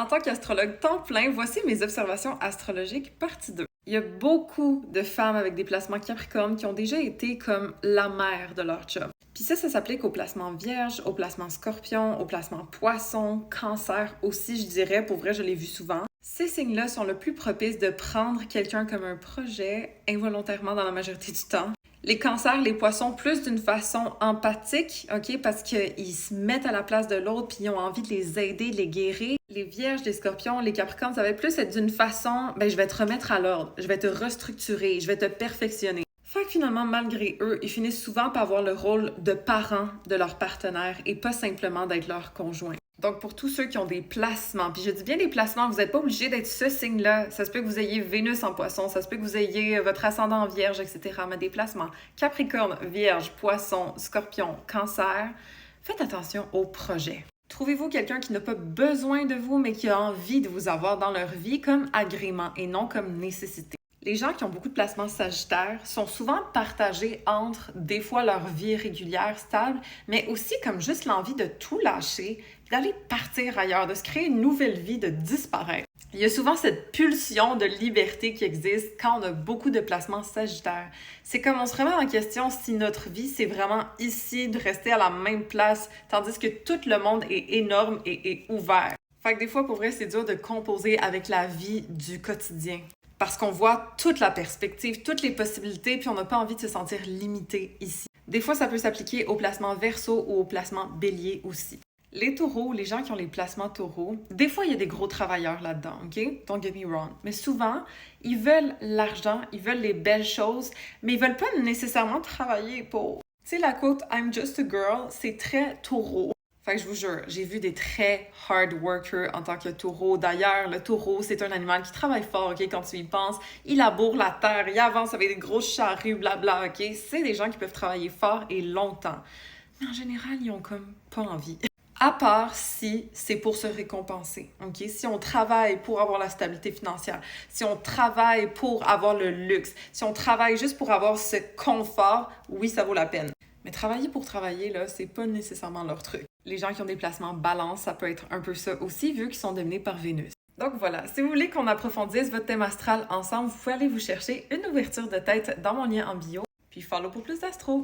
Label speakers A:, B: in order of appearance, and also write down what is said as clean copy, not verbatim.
A: En tant qu'astrologue temps plein, voici mes observations astrologiques partie 2. Il y a beaucoup de femmes avec des placements Capricorne qui ont déjà été comme la mère de leur chum. Puis ça s'applique au placement Vierge, au placement Scorpion, au placement Poisson, Cancer aussi, je dirais. Pour vrai, je l'ai vu souvent. Ces signes-là sont le plus propices de prendre quelqu'un comme un projet, involontairement dans la majorité du temps. Les cancers, les poissons, plus d'une façon empathique, OK, parce qu'ils se mettent à la place de l'autre puis ils ont envie de les aider, de les guérir. Les vierges, les scorpions, les capricornes, ça va plus être d'une façon, je vais te remettre à l'ordre, je vais te restructurer, je vais te perfectionner. Fait que finalement, malgré eux, ils finissent souvent par avoir le rôle de parents de leur partenaire et pas simplement d'être leur conjoint. Donc, pour tous ceux qui ont des placements, puis je dis bien des placements, vous n'êtes pas obligé d'être ce signe-là. Ça se peut que vous ayez Vénus en poisson, ça se peut que vous ayez votre ascendant vierge, etc. Mais des placements Capricorne, Vierge, Poisson, Scorpion, Cancer, faites attention aux projets. Trouvez-vous quelqu'un qui n'a pas besoin de vous, mais qui a envie de vous avoir dans leur vie comme agrément et non comme nécessité. Les gens qui ont beaucoup de placements sagittaires sont souvent partagés entre des fois leur vie régulière, stable, mais aussi comme juste l'envie de tout lâcher, d'aller partir ailleurs, de se créer une nouvelle vie, de disparaître. Il y a souvent cette pulsion de liberté qui existe quand on a beaucoup de placements sagittaires. C'est comme on se remet en question si notre vie, c'est vraiment ici, de rester à la même place, tandis que tout le monde est énorme et est ouvert. Fait que des fois, pour vrai, c'est dur de composer avec la vie du quotidien. Parce qu'on voit toute la perspective, toutes les possibilités, puis on n'a pas envie de se sentir limité ici. Des fois, ça peut s'appliquer au placement Verseau ou au placement Bélier aussi. Les taureaux, les gens qui ont les placements taureaux, des fois, il y a des gros travailleurs là-dedans, OK? Don't get me wrong. Mais souvent, ils veulent l'argent, ils veulent les belles choses, mais ils veulent pas nécessairement travailler pour. Tu sais, la quote « I'm just a girl », c'est très taureau. Fait que je vous jure, j'ai vu des très hard workers en tant que taureau. D'ailleurs, le taureau, c'est un animal qui travaille fort, OK, quand tu y penses. Il laboure la terre, il avance avec des grosses charrues, blabla, OK? C'est des gens qui peuvent travailler fort et longtemps. Mais en général, ils ont comme pas envie. À part si c'est pour se récompenser, OK? Si on travaille pour avoir la stabilité financière, si on travaille pour avoir le luxe, si on travaille juste pour avoir ce confort, oui, ça vaut la peine. Mais travailler pour travailler, là, c'est pas nécessairement leur truc. Les gens qui ont des placements balance, ça peut être un peu ça aussi, vu qu'ils sont dominés par Vénus. Donc voilà, si vous voulez qu'on approfondisse votre thème astral ensemble, vous pouvez aller vous chercher une ouverture de tête dans mon lien en bio, puis follow pour plus d'astro.